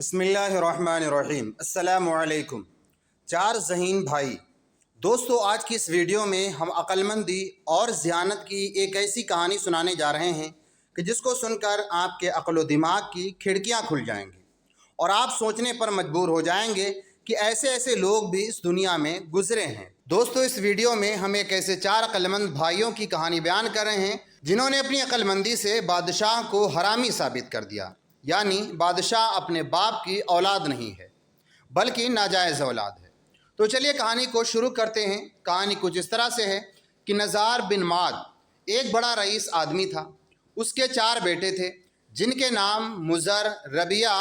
بسم اللہ الرحمن الرحیم۔ السلام علیکم۔ چار ذہین بھائی دوستو، آج کی اس ویڈیو میں ہم عقل مندی اور ذہانت کی ایک ایسی کہانی سنانے جا رہے ہیں کہ جس کو سن کر آپ کے عقل و دماغ کی کھڑکیاں کھل جائیں گی اور آپ سوچنے پر مجبور ہو جائیں گے کہ ایسے لوگ بھی اس دنیا میں گزرے ہیں۔ دوستو، اس ویڈیو میں ہم ایک ایسے چار عقل مند بھائیوں کی کہانی بیان کر رہے ہیں جنہوں نے اپنی عقل مندی سے بادشاہ کو حرامی ثابت کر دیا، یعنی بادشاہ اپنے باپ کی اولاد نہیں ہے بلکہ ناجائز اولاد ہے۔ تو چلیے کہانی کو شروع کرتے ہیں۔ کہانی کچھ اس طرح سے ہے کہ نزار بن معد ایک بڑا رئیس آدمی تھا۔ اس کے چار بیٹے تھے جن کے نام مضر، ربیہ،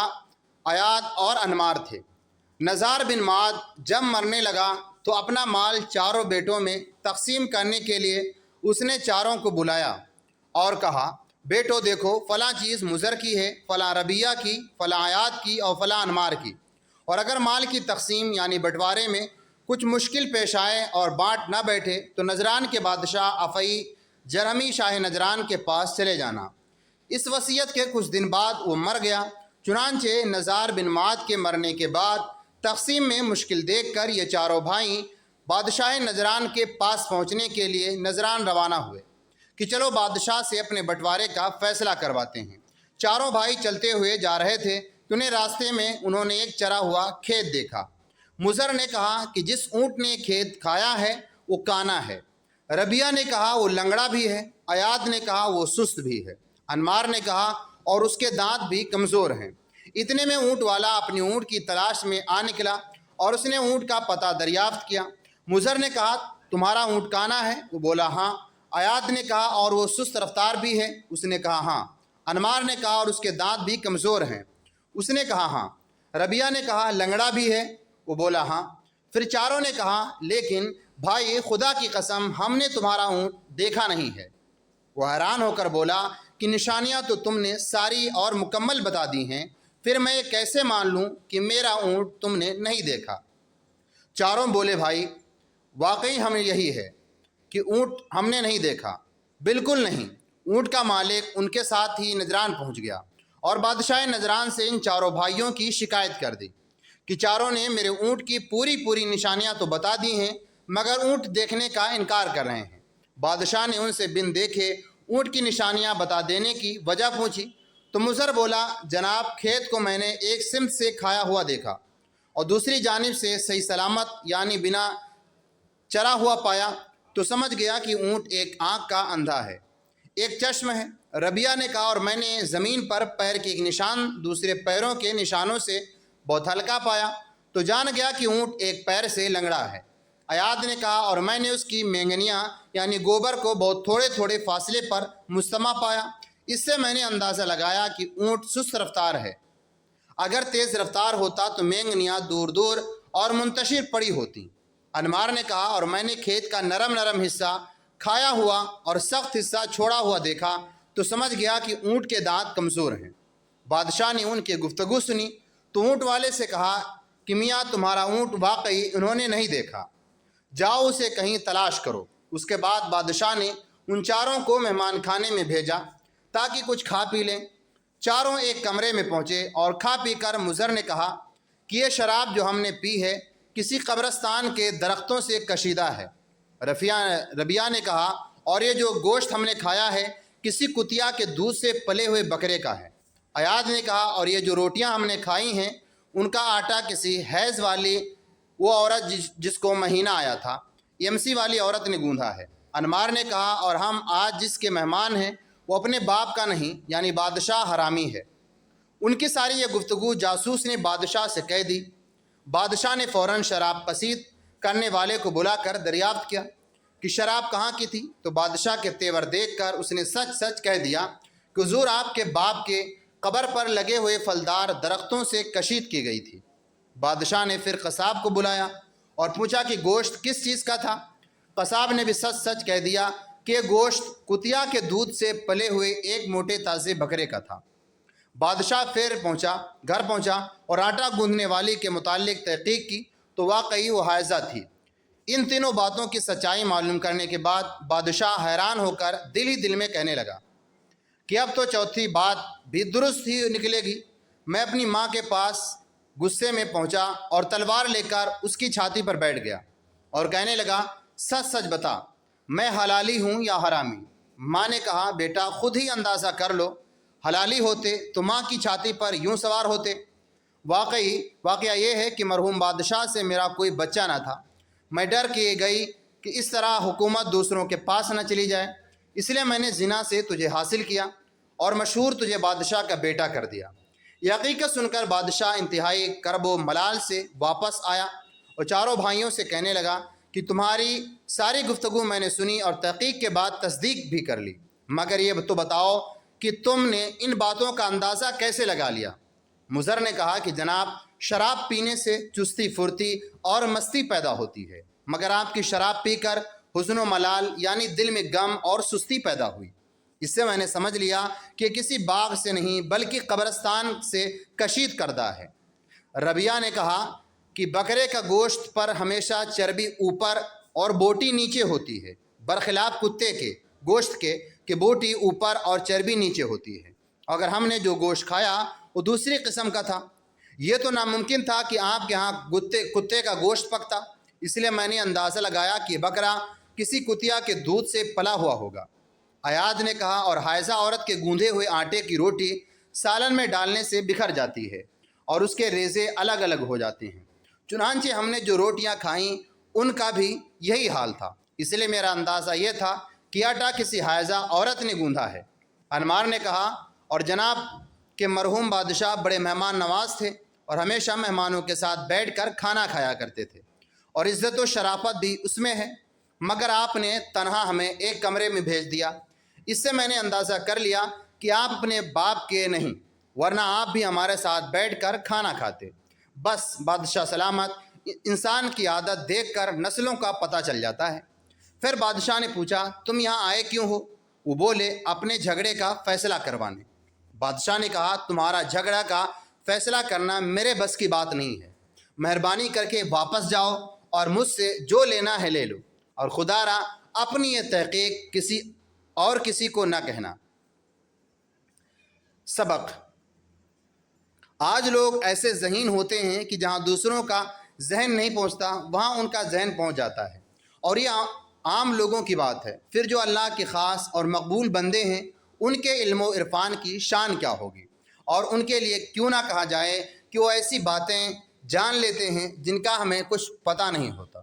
ایاد اور انمار تھے۔ نزار بن معد جب مرنے لگا تو اپنا مال چاروں بیٹوں میں تقسیم کرنے کے لیے اس نے چاروں کو بلایا اور کہا، بیٹو دیکھو، فلاں چیز مضر کی ہے، فلاں ربیہ کی، فلاں ایاد کی اور فلاں انمار کی، اور اگر مال کی تقسیم یعنی بٹوارے میں کچھ مشکل پیش آئے اور بانٹ نہ بیٹھے تو نجران کے بادشاہ افعی جرہمی شاہ نجران کے پاس چلے جانا۔ اس وصیت کے کچھ دن بعد وہ مر گیا۔ چنانچہ نزار بن معد کے مرنے کے بعد تقسیم میں مشکل دیکھ کر یہ چاروں بھائی بادشاہ نجران کے پاس پہنچنے کے لیے نجران روانہ ہوئے کہ چلو بادشاہ سے اپنے بٹوارے کا فیصلہ کرواتے ہیں۔ چاروں بھائی چلتے ہوئے جا رہے تھے کہ انہیں راستے میں انہوں نے ایک چرا ہوا کھیت دیکھا۔ مضر نے کہا کہ جس اونٹ نے کھیت کھایا ہے وہ کانا ہے۔ ربیہ نے کہا وہ لنگڑا بھی ہے۔ ایاد نے کہا وہ سست بھی ہے۔ انمار نے کہا اور اس کے دانت بھی کمزور ہیں۔ اتنے میں اونٹ والا اپنی اونٹ کی تلاش میں آ نکلا اور اس نے اونٹ کا پتہ دریافت کیا۔ مضر نے کہا تمہارا اونٹ کانا ہے؟ وہ بولا ہاں۔ ایاد نے کہا اور وہ سست رفتار بھی ہے؟ اس نے کہا ہاں۔ انمار نے کہا اور اس کے دانت بھی کمزور ہیں؟ اس نے کہا ہاں۔ ربیہ نے کہا لنگڑا بھی ہے؟ وہ بولا ہاں۔ پھر چاروں نے کہا لیکن بھائی خدا کی قسم ہم نے تمہارا اونٹ دیکھا نہیں ہے۔ وہ حیران ہو کر بولا کہ نشانیاں تو تم نے ساری اور مکمل بتا دی ہیں، پھر میں کیسے مان لوں کہ میرا اونٹ تم نے نہیں دیکھا؟ چاروں بولے بھائی واقعی ہمیں یہی ہے کہ اونٹ ہم نے نہیں دیکھا۔ بالکل نہیں۔ اونٹ کا مالک ان کے ساتھ ہی نجران پہنچ گیا اور بادشاہ نجران سے ان چاروں بھائیوں کی شکایت کر دی کہ چاروں نے میرے اونٹ کی پوری نشانیاں تو بتا دی ہیں مگر اونٹ دیکھنے کا انکار کر رہے ہیں۔ بادشاہ نے ان سے بن دیکھے اونٹ کی نشانیاں بتا دینے کی وجہ پوچھی تو مضر بولا جناب کھیت کو میں نے ایک سمت سے کھایا ہوا دیکھا اور دوسری جانب سے صحیح سلامت یعنی بنا چرا ہوا پایا تو سمجھ گیا کہ اونٹ ایک آنکھ کا اندھا ہے، ایک چشم ہے۔ ربیہ نے کہا اور میں نے زمین پر پیر کے ایک نشان دوسرے پیروں کے نشانوں سے بہت ہلکا پایا تو جان گیا کہ اونٹ ایک پیر سے لنگڑا ہے۔ ایاد نے کہا اور میں نے اس کی مینگنیاں یعنی گوبر کو بہت تھوڑے فاصلے پر مجتمع پایا، اس سے میں نے اندازہ لگایا کہ اونٹ سست رفتار ہے، اگر تیز رفتار ہوتا تو مینگنیاں دور اور منتشر پڑی ہوتی۔ انمار نے کہا اور میں نے کھیت کا نرم حصہ کھایا ہوا اور سخت حصہ چھوڑا ہوا دیکھا تو سمجھ گیا کہ اونٹ کے دانت کمزور ہیں۔ بادشاہ نے ان کی گفتگو سنی تو اونٹ والے سے کہا کہ میاں تمہارا اونٹ واقعی انہوں نے نہیں دیکھا، جاؤ اسے کہیں تلاش کرو۔ اس کے بعد بادشاہ نے ان چاروں کو مہمان خانے میں بھیجا تاکہ کچھ کھا پی لیں۔ چاروں ایک کمرے میں پہنچے اور کھا پی کر مضر نے کہا کہ یہ شراب جو ہم نے پی ہے کسی قبرستان کے درختوں سے کشیدہ ہے۔ ربیہ نے کہا اور یہ جو گوشت ہم نے کھایا ہے کسی کتیا کے دودھ سے پلے ہوئے بکرے کا ہے۔ ایاد نے کہا اور یہ جو روٹیاں ہم نے کھائی ہیں ان کا آٹا کسی حیض والی وہ عورت جس کو مہینہ آیا تھا یمسی والی عورت نے گوندھا ہے۔ انمار نے کہا اور ہم آج جس کے مہمان ہیں وہ اپنے باپ کا نہیں یعنی بادشاہ حرامی ہے۔ ان کی ساری یہ گفتگو جاسوس نے بادشاہ سے کہہ دی۔ بادشاہ نے فوراً شراب پسید کرنے والے کو بلا کر دریافت کیا کہ شراب کہاں کی تھی تو بادشاہ کے تیور دیکھ کر اس نے سچ کہہ دیا کہ حضور آپ کے باپ کے قبر پر لگے ہوئے پھلدار درختوں سے کشید کی گئی تھی۔ بادشاہ نے پھر قصاب کو بلایا اور پوچھا کہ گوشت کس چیز کا تھا؟ قصاب نے بھی سچ کہہ دیا کہ یہ گوشت کتیا کے دودھ سے پلے ہوئے ایک موٹے تازے بکرے کا تھا۔ بادشاہ پھر گھر پہنچا اور آٹا گوندھنے والی کے متعلق تحقیق کی تو واقعی وہ حائضہ تھی۔ ان تینوں باتوں کی سچائی معلوم کرنے کے بعد بادشاہ حیران ہو کر دل ہی دل میں کہنے لگا کہ اب تو چوتھی بات بھی درست ہی نکلے گی۔ میں اپنی ماں کے پاس غصے میں پہنچا اور تلوار لے کر اس کی چھاتی پر بیٹھ گیا اور کہنے لگا، سچ سچ بتا، میں حلالی ہوں یا حرامی؟ ماں نے کہا، بیٹا خود ہی اندازہ کر لو، حلالی ہوتے تو ماں کی چھاتی پر یوں سوار ہوتے۔ واقعہ یہ ہے کہ مرحوم بادشاہ سے میرا کوئی بچہ نہ تھا۔ میں ڈر کے گئی کہ اس طرح حکومت دوسروں کے پاس نہ چلی جائے، اس لیے میں نے زنا سے تجھے حاصل کیا اور مشہور تجھے بادشاہ کا بیٹا کر دیا۔ یہ حقیقت سن کر بادشاہ انتہائی کرب و ملال سے واپس آیا اور چاروں بھائیوں سے کہنے لگا کہ تمہاری ساری گفتگو میں نے سنی اور تحقیق کے بعد تصدیق بھی کر لی، مگر یہ تو بتاؤ کہ تم نے ان باتوں کا اندازہ کیسے لگا لیا؟ مضر نے کہا کہ جناب، شراب پینے سے چستی پھرتی اور مستی پیدا ہوتی ہے، مگر آپ کی شراب پی کر حزن و ملال یعنی دل میں غم اور سستی پیدا ہوئی۔ اس سے میں نے سمجھ لیا کہ کسی باغ سے نہیں بلکہ قبرستان سے کشید کردہ ہے۔ ربیہ نے کہا کہ بکرے کا گوشت پر ہمیشہ چربی اوپر اور بوٹی نیچے ہوتی ہے، برخلاف کتے کے گوشت کے کہ بوٹی اوپر اور چربی نیچے ہوتی ہے۔ اگر ہم نے جو گوشت کھایا وہ دوسری قسم کا تھا، یہ تو ناممکن تھا کہ آپ کے ہاں کتے کا گوشت پکتا، اس لیے میں نے اندازہ لگایا کہ بکرا کسی کتیا کے دودھ سے پلا ہوا ہوگا۔ ایاد نے کہا، اور حائضہ عورت کے گوندھے ہوئے آٹے کی روٹی سالن میں ڈالنے سے بکھر جاتی ہے اور اس کے ریزے الگ الگ ہو جاتے ہیں، چنانچہ ہم نے جو روٹیاں کھائیں ان کا بھی یہی حال تھا، اس لیے میرا اندازہ یہ تھا کہ آٹا کسی حائضہ عورت نے گوندھا ہے۔ انمار نے کہا، اور جناب کہ مرحوم بادشاہ بڑے مہمان نواز تھے اور ہمیشہ مہمانوں کے ساتھ بیٹھ کر کھانا کھایا کرتے تھے اور عزت و شرافت بھی اس میں ہے، مگر آپ نے تنہا ہمیں ایک کمرے میں بھیج دیا۔ اس سے میں نے اندازہ کر لیا کہ آپ اپنے باپ کے نہیں، ورنہ آپ بھی ہمارے ساتھ بیٹھ کر کھانا کھاتے۔ بس بادشاہ سلامت، انسان کی عادت دیکھ کر نسلوں کا پتہ چل جاتا ہے۔ پھر بادشاہ نے پوچھا، تم یہاں آئے کیوں ہو؟ وہ بولے، اپنے جھگڑے کا فیصلہ کروانے۔ بادشاہ نے کہا، تمہارا جھگڑا کا فیصلہ کرنا میرے بس کی بات نہیں ہے، مہربانی کر کے واپس جاؤ اور مجھ سے جو لینا ہے لے لو، اور خدا را اپنی یہ تحقیق کسی کو نہ کہنا۔ سبق: آج لوگ ایسے ذہین ہوتے ہیں کہ جہاں دوسروں کا ذہن نہیں پہنچتا وہاں ان کا ذہن پہنچ جاتا ہے، اور یہ عام لوگوں کی بات ہے، پھر جو اللہ کے خاص اور مقبول بندے ہیں ان کے علم و عرفان کی شان کیا ہوگی، اور ان کے لیے کیوں نہ کہا جائے کہ وہ ایسی باتیں جان لیتے ہیں جن کا ہمیں کچھ پتہ نہیں ہوتا۔